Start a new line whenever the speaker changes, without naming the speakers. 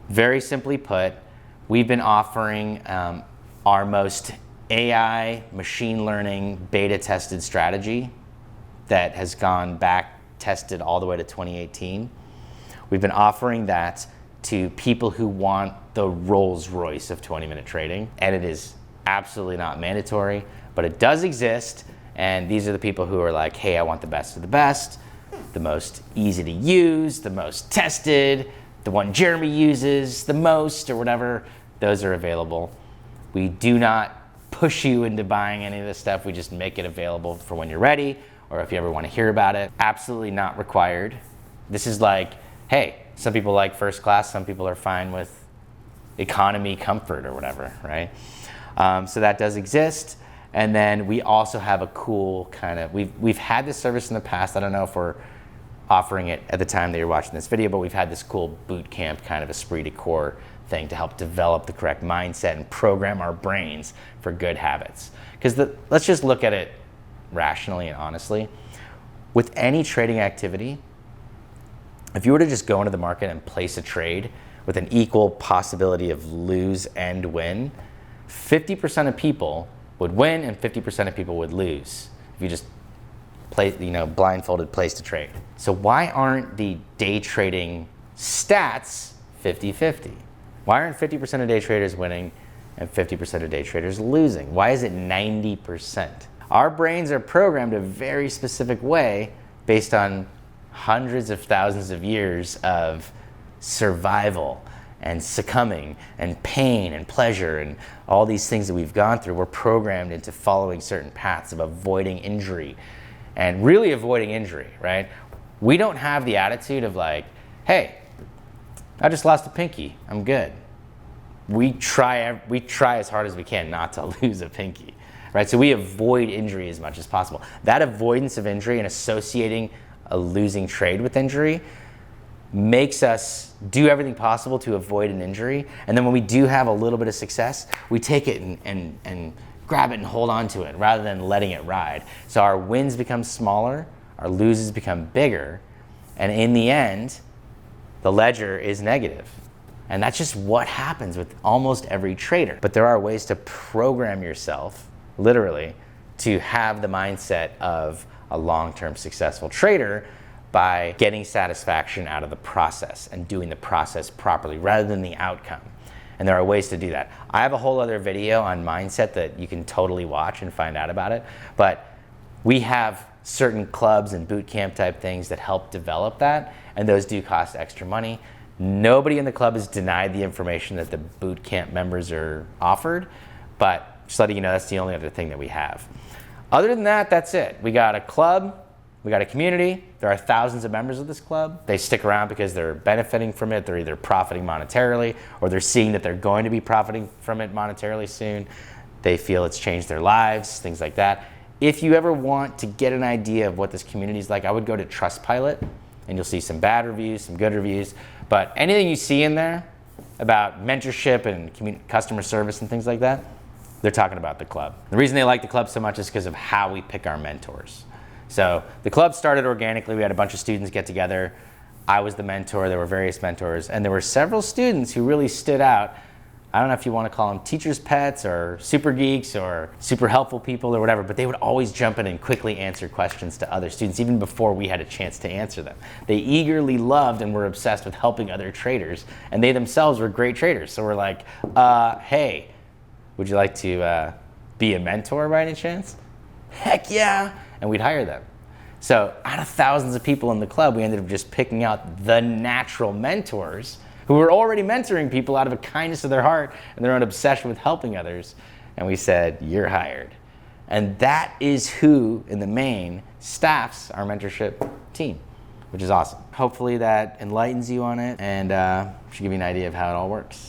Very simply put, we've been offering our most AI, machine learning, beta tested strategy that has gone back tested all the way to 2018. We've been offering that to people who want the Rolls Royce of 20-minute trading, and it is absolutely not mandatory, but it does exist. And these are the people who are like, hey, I want the best of the best, the most easy to use, the most tested, the one Jeremy uses the most or whatever. Those are available. We do not push you into buying any of this stuff. We just make it available for when you're ready or if you ever want to hear about it. Absolutely not required. This is like, hey, some people like first class, some people are fine with economy comfort or whatever, right? So that does exist. And then we also have a cool kind of, we've had this service in the past. I don't know if we're offering it at the time that you're watching this video, but we've had this cool boot camp kind of esprit de corps thing to help develop the correct mindset and program our brains for good habits. Because let's just look at it rationally and honestly. With any trading activity, if you were to just go into the market and place a trade with an equal possibility of lose and win, 50% of people would win and 50% of people would lose if you just blindfolded placed a trade. So why aren't the day trading stats 50-50? Why aren't 50% of day traders winning and 50% of day traders losing? Why is it 90%? Our brains are programmed a very specific way based on hundreds of thousands of years of survival and succumbing and pain and pleasure and all these things that we've gone through. We're programmed into following certain paths of avoiding injury and really avoiding injury, right? We don't have the attitude of like, hey, I just lost a pinky, I'm good. We try as hard as we can not to lose a pinky, right? So we avoid injury as much as possible. That avoidance of injury and associating a losing trade with injury makes us do everything possible to avoid an injury. And then when we do have a little bit of success, we take it and grab it and hold on to it rather than letting it ride. So our wins become smaller, our loses become bigger, and in the end, the ledger is negative. And that's just what happens with almost every trader. But there are ways to program yourself, literally, to have the mindset of a long-term successful trader by getting satisfaction out of the process and doing the process properly rather than the outcome. And there are ways to do that. I have a whole other video on mindset that you can totally watch and find out about it. But we have certain clubs and boot camp type things that help develop that, and those do cost extra money. Nobody in the club has denied the information that the boot camp members are offered, but just letting you know that's the only other thing that we have. Other than that, that's it. We got a club, we got a community. There are thousands of members of this club. They stick around because they're benefiting from it. They're either profiting monetarily or they're seeing that they're going to be profiting from it monetarily soon. They feel it's changed their lives, things like that. If you ever want to get an idea of what this community is like, I would go to Trustpilot and you'll see some bad reviews, some good reviews. But anything you see in there about mentorship and customer service and things like that, they're talking about the club. The reason they like the club so much is because of how we pick our mentors. So the club started organically. We had a bunch of students get together. I was the mentor. There were various mentors. And there were several students who really stood out. I don't know if you want to call them teachers' pets or super geeks or super helpful people or whatever, but they would always jump in and quickly answer questions to other students even before we had a chance to answer them. They eagerly loved and were obsessed with helping other traders, and they themselves were great traders. So we're like, hey, would you like to be a mentor by any chance? Heck yeah. And we'd hire them. So out of thousands of people in the club, we ended up just picking out the natural mentors who were already mentoring people out of a kindness of their heart and their own obsession with helping others. And we said, you're hired. And that is who, in the main, staffs our mentorship team, which is awesome. Hopefully that enlightens you on it and should give you an idea of how it all works.